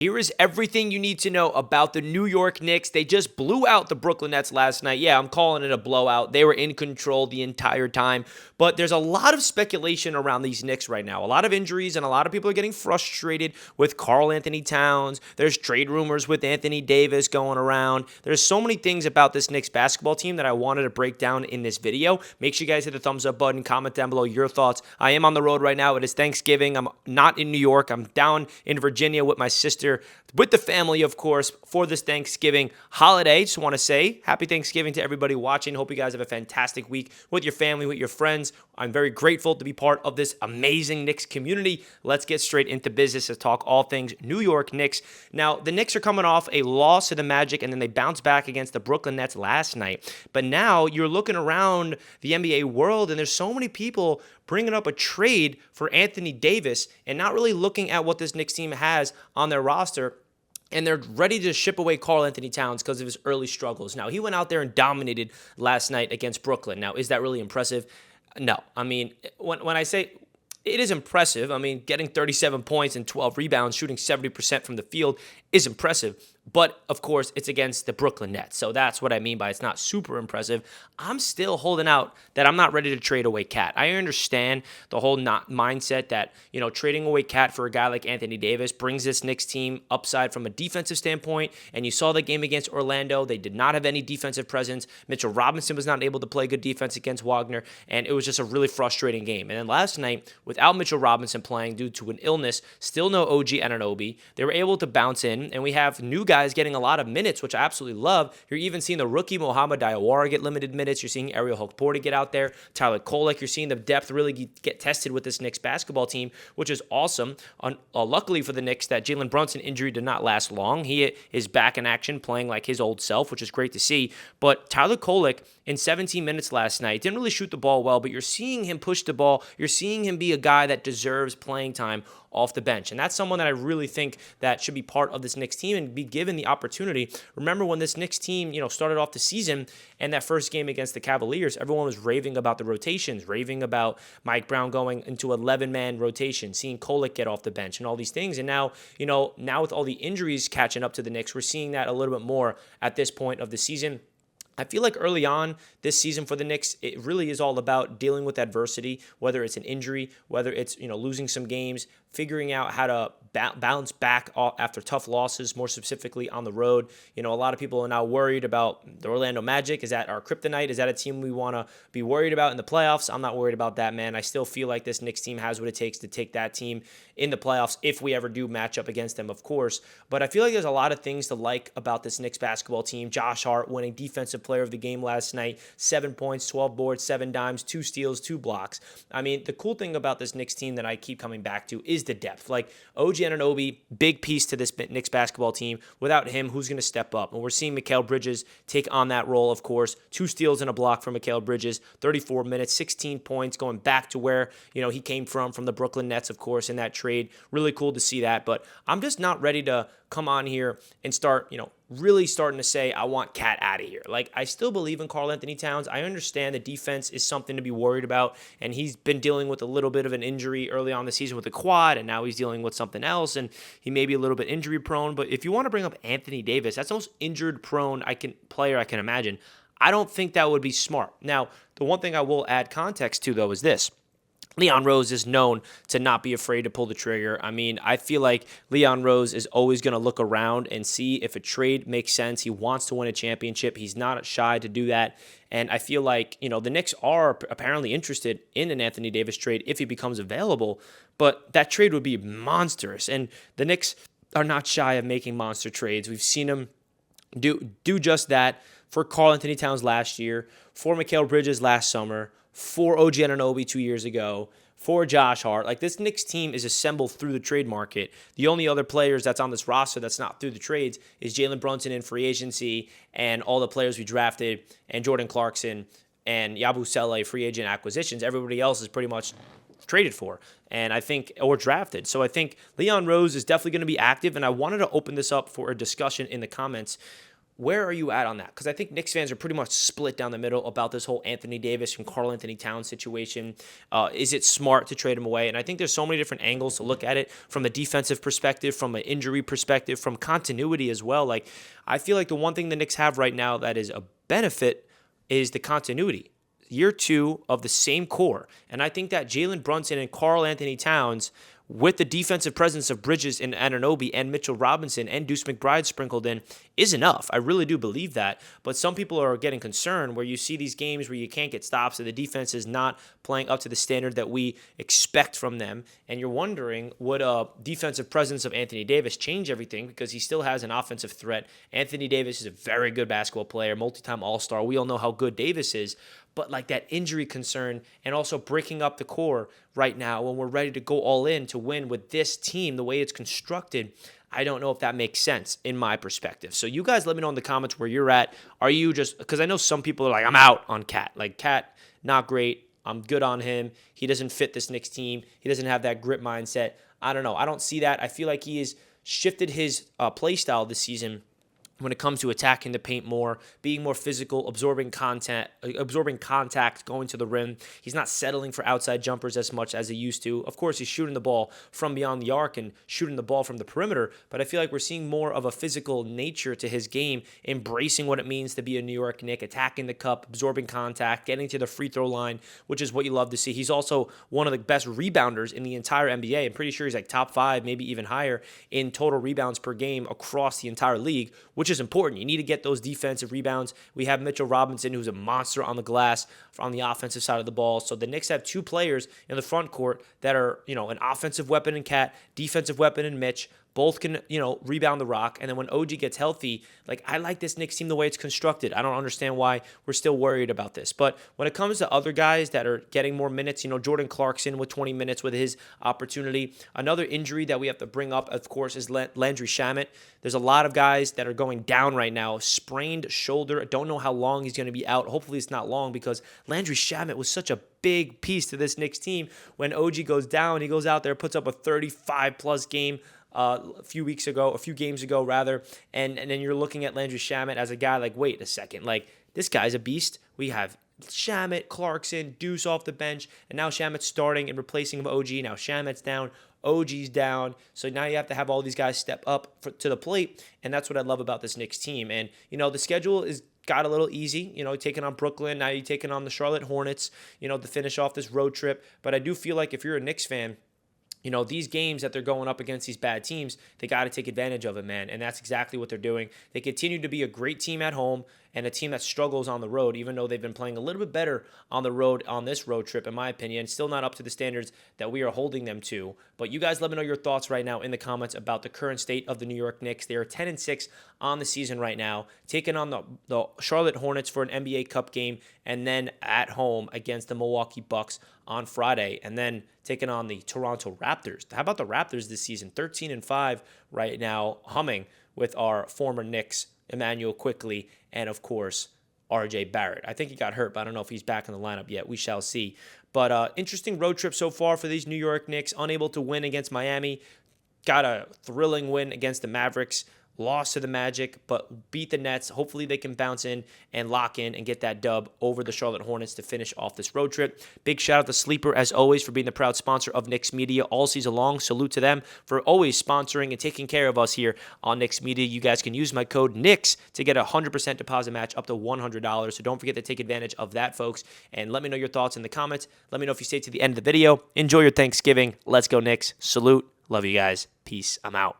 Here is everything you need to know about the New York Knicks. They just blew out the Brooklyn Nets last night. Yeah, I'm calling it a blowout. They were in control the entire time. But there's a lot of speculation around these Knicks right now. A lot of injuries, and a lot of people are getting frustrated with Karl Anthony Towns. There's trade rumors with Anthony Davis going around. There's so many things about this Knicks basketball team that I wanted to break down in this video. Make sure you guys hit the thumbs up button. Comment down below your thoughts. I am on the road right now. It is Thanksgiving. I'm not in New York. I'm down in Virginia with my sister, with the family, of course, for this Thanksgiving holiday. Just want to say happy Thanksgiving to everybody watching. Hope you guys have a fantastic week with your family, with your friends. I'm very grateful to be part of this amazing Knicks community. Let's get straight into business to talk all things New York Knicks. Now, the Knicks are coming off a loss to the Magic, and then they bounced back against the Brooklyn Nets last night. But now you're looking around the NBA world, and there's so many people bringing up a trade for Anthony Davis and not really looking at what this Knicks team has on their roster. And they're ready to ship away Karl Anthony Towns because of his early struggles. Now, he went out there and dominated last night against Brooklyn. Now, is that really impressive? No. I mean, when I say it is impressive, I mean, getting 37 points and 12 rebounds, shooting 70% from the field is impressive. But, of course, it's against the Brooklyn Nets. So that's what I mean by it's not super impressive. I'm still holding out that I'm not ready to trade away Cat. I understand the whole mindset that, trading away Cat for a guy like Anthony Davis brings this Knicks team upside from a defensive standpoint. And you saw the game against Orlando. They did not have any defensive presence. Mitchell Robinson was not able to play good defense against Wagner. And it was just a really frustrating game. And then last night, without Mitchell Robinson playing due to an illness, still no OG Anunoby, they were able to bounce in. And we have new guys getting a lot of minutes, which I absolutely love. You're even seeing the rookie Mohamed Diawara get limited minutes. You're seeing Ariel Holt-Porter get out there. Tyler Kolek, you're seeing the depth really get tested with this Knicks basketball team, which is awesome. Luckily for the Knicks, that Jalen Brunson injury did not last long. He is back in action, playing like his old self, which is great to see. But Tyler Kolek, in 17 minutes last night, didn't really shoot the ball well, but you're seeing him push the ball. You're seeing him be a guy that deserves playing time off the bench. And that's someone that I really think that should be part of this Knicks team and be given the opportunity. Remember when this Knicks team, started off the season and that first game against the Cavaliers, everyone was raving about the rotations, raving about Mike Brown going into 11-man rotation, seeing Kolek get off the bench and all these things. And now, now with all the injuries catching up to the Knicks, we're seeing that a little bit more at this point of the season. I feel like early on this season for the Knicks, it really is all about dealing with adversity, whether it's an injury, whether it's, losing some games, figuring out how to bounce back after tough losses, more specifically on the road. A lot of people are now worried about the Orlando Magic. Is that our kryptonite? Is that a team we want to be worried about in the playoffs? I'm not worried about that, man. I still feel like this Knicks team has what it takes to take that team in the playoffs if we ever do match up against them, of course. But I feel like there's a lot of things to like about this Knicks basketball team. Josh Hart winning Defensive Player of the Game last night, 7 points, 12 boards, 7 dimes, 2 steals, 2 blocks. I mean, the cool thing about this Knicks team that I keep coming back to is the depth. Like OG Anunoby, big piece to this Knicks basketball team. Without him, who's going to step up? And we're seeing Mikal Bridges take on that role, of course. 2 steals and a block for Mikal Bridges, 34 minutes, 16 points, going back to where, he came from the Brooklyn Nets, of course, in that trade. Really cool to see that. But I'm just not ready to come on here and start, really starting to say, I want Cat out of here. Like, I still believe in Karl Anthony Towns. I understand the defense is something to be worried about, and he's been dealing with a little bit of an injury early on the season with the quad, and now he's dealing with something else, and he may be a little bit injury prone. But if you want to bring up Anthony Davis, that's the most injured prone player I can imagine. I don't think that would be smart. Now, the one thing I will add context to, though, is this. Leon Rose is known to not be afraid to pull the trigger. I mean, I feel like Leon Rose is always going to look around and see if a trade makes sense. He wants to win a championship. He's not shy to do that. And I feel like, the Knicks are apparently interested in an Anthony Davis trade if he becomes available. But that trade would be monstrous. And the Knicks are not shy of making monster trades. We've seen them do just that for Karl Anthony Towns last year, for Mikal Bridges last summer, for OG Anunoby 2 years ago, for Josh Hart. Like, this Knicks team is assembled through the trade market. The only other players that's on this roster that's not through the trades is Jalen Brunson in free agency and all the players we drafted and Jordan Clarkson and Yabusele free agent acquisitions. Everybody else is pretty much traded for, and I think, or drafted. So I think Leon Rose is definitely going to be active, and I wanted to open this up for a discussion in the comments. Where are you at on that? Because I think Knicks fans are pretty much split down the middle about this whole Anthony Davis and Karl Anthony Towns situation. Is it smart to trade him away? And I think there's so many different angles to look at it, from a defensive perspective, from an injury perspective, from continuity as well. Like, I feel like the one thing the Knicks have right now that is a benefit is the continuity. Year 2 of the same core. And I think that Jalen Brunson and Karl Anthony Towns, with the defensive presence of Bridges and Anunoby and Mitchell Robinson and Deuce McBride sprinkled in, is enough. I really do believe that. But some people are getting concerned where you see these games where you can't get stops and the defense is not playing up to the standard that we expect from them. And you're wondering, would a defensive presence of Anthony Davis change everything? Because he still has an offensive threat. Anthony Davis is a very good basketball player, multi-time All-Star. We all know how good Davis is. But like that injury concern and also breaking up the core right now when we're ready to go all in to win with this team, the way it's constructed, I don't know if that makes sense in my perspective. So you guys let me know in the comments where you're at. Are you just, because I know some people are like, I'm out on Cat. Like, Cat, not great. I'm good on him. He doesn't fit this Knicks team. He doesn't have that grit mindset. I don't know. I don't see that. I feel like he has shifted his play style this season when it comes to attacking the paint more, being more physical, absorbing contact, going to the rim. He's not settling for outside jumpers as much as he used to. Of course, he's shooting the ball from beyond the arc and shooting the ball from the perimeter, but I feel like we're seeing more of a physical nature to his game, embracing what it means to be a New York Knick, attacking the cup, absorbing contact, getting to the free throw line, which is what you love to see. He's also one of the best rebounders in the entire NBA. I'm pretty sure he's like top 5, maybe even higher in total rebounds per game across the entire league, which is important. You need to get those defensive rebounds. We have Mitchell Robinson, who's a monster on the glass on the offensive side of the ball. So the Knicks have 2 players in the front court that are, an offensive weapon in Cat, defensive weapon in Mitch. Both can, rebound the rock. And then when OG gets healthy, I like this Knicks team the way it's constructed. I don't understand why we're still worried about this. But when it comes to other guys that are getting more minutes, Jordan Clarkson with 20 minutes with his opportunity. Another injury that we have to bring up, of course, is Landry Shamet. There's a lot of guys that are going down right now. Sprained shoulder. I don't know how long he's going to be out. Hopefully it's not long, because Landry Shamet was such a big piece to this Knicks team. When OG goes down, he goes out there, puts up a 35-plus game a few games ago, and then you're looking at Landry Shamet as a guy like, wait a second, this guy's a beast. We have Shamet, Clarkson, Deuce off the bench, and now Shamet's starting and replacing OG. Now Shamet's down, OG's down, so now you have to have all these guys step up to the plate, and that's what I love about this Knicks team. And, the schedule is got a little easy, taking on Brooklyn, now you're taking on the Charlotte Hornets, to finish off this road trip. But I do feel like if you're a Knicks fan, these games that they're going up against these bad teams, they got to take advantage of it, man. And that's exactly what they're doing. They continue to be a great team at home and a team that struggles on the road, even though they've been playing a little bit better on the road on this road trip, in my opinion. Still not up to the standards that we are holding them to. But you guys let me know your thoughts right now in the comments about the current state of the New York Knicks. They are 10-6 on the season right now, taking on the Charlotte Hornets for an NBA Cup game, and then at home against the Milwaukee Bucks on Friday, and then taking on the Toronto Raptors. How about the Raptors this season? 13-5 right now, humming with our former Knicks, Emmanuel Quickley, and of course, RJ Barrett. I think he got hurt, but I don't know if he's back in the lineup yet. We shall see. But interesting road trip so far for these New York Knicks. Unable to win against Miami. Got a thrilling win against the Mavericks. Lost to the Magic, but beat the Nets. Hopefully they can bounce in and lock in and get that dub over the Charlotte Hornets to finish off this road trip. Big shout out to Sleeper, as always, for being the proud sponsor of Knicks Media all season long. Salute to them for always sponsoring and taking care of us here on Knicks Media. You guys can use my code KNICKS to get a 100% deposit match up to $100. So don't forget to take advantage of that, folks. And let me know your thoughts in the comments. Let me know if you stay to the end of the video. Enjoy your Thanksgiving. Let's go, Knicks. Salute. Love you guys. Peace. I'm out.